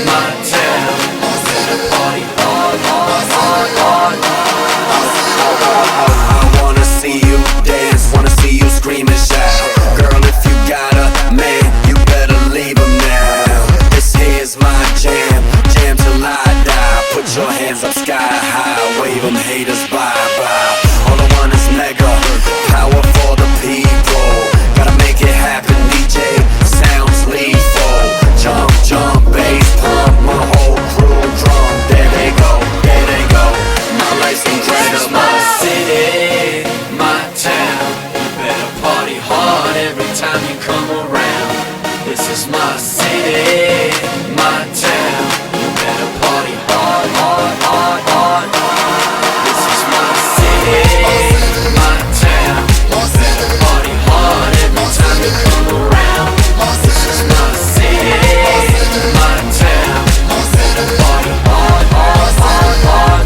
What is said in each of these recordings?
my town. Better party hard, hard, hard, hard. I wanna see you dance, wanna see you scream and shout. Girl, if you got a man, you better leave him now. This here's my jam, jam till I die. Put your hands up sky high, wave them haters bye-bye. All I want is mega, power for the people. Gotta make it happen, DJ, sounds lethal. Jump, jump, bass, pump, my whole crew drum. There they go, there they go. My life's incredible. My city, my town. You better party hard every time you come around. This is my city, my town. You better party hard, hard, hard, hard. This is my city, my town. You better party hard every time you come around. This is my city, my town. You better party hard, hard, hard, hard.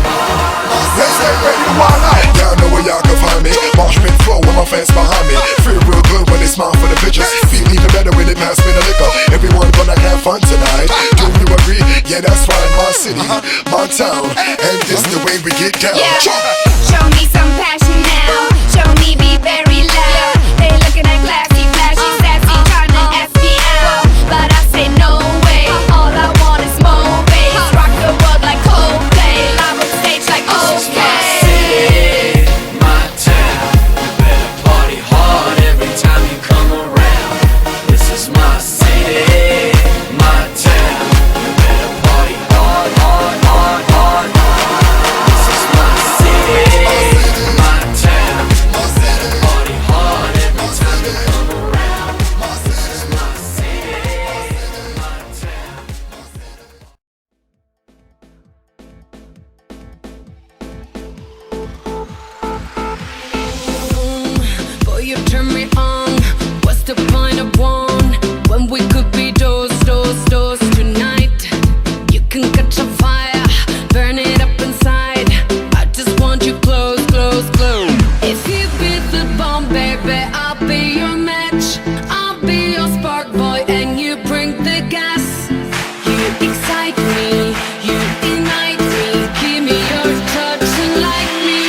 Let's get ready to wild out. Y'all know where y'all can find me. Marsh pit flow with my fans behind me. Feel real good when they smile for the pictures. Feel even better when they pass me the liquor. Everyone gonna have fun tonight. Do you agree? Yeah, that's right. My city, my town, and this the way we get down. Show me some passion now. Show me be very loud. They looking at classy, flashy, sassy, trying to ask me out, but I say no way. All I want is more bass. Rock the world like Coldplay. Live on stage like City, my town. You better party hard every time you come around. This is my city, my town. You better party hard, hard, hard, hard. This is my city, my town. You better party hard every time you come around. This is my city, my town. Boy, you turn me on. What's the point of one when we could be those tonight? You can catch a fire, burn it up inside. I just want you close, close, close. If you be the bomb, baby, I'll be your match. I'll be your spark, boy, and you bring the gas. You excite me, you ignite me. Give me your touch and light me.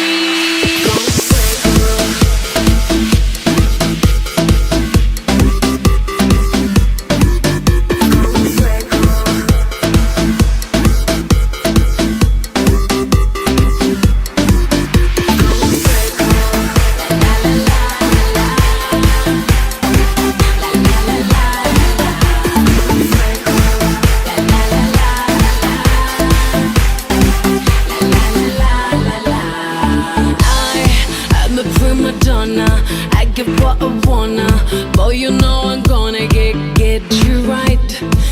I'm a prima donna. I get what I wanna. Boy, you know I'm gonna get you right.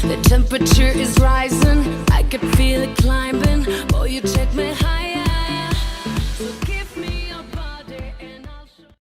The temperature is rising. I could feel it climbing. Boy, you take me high.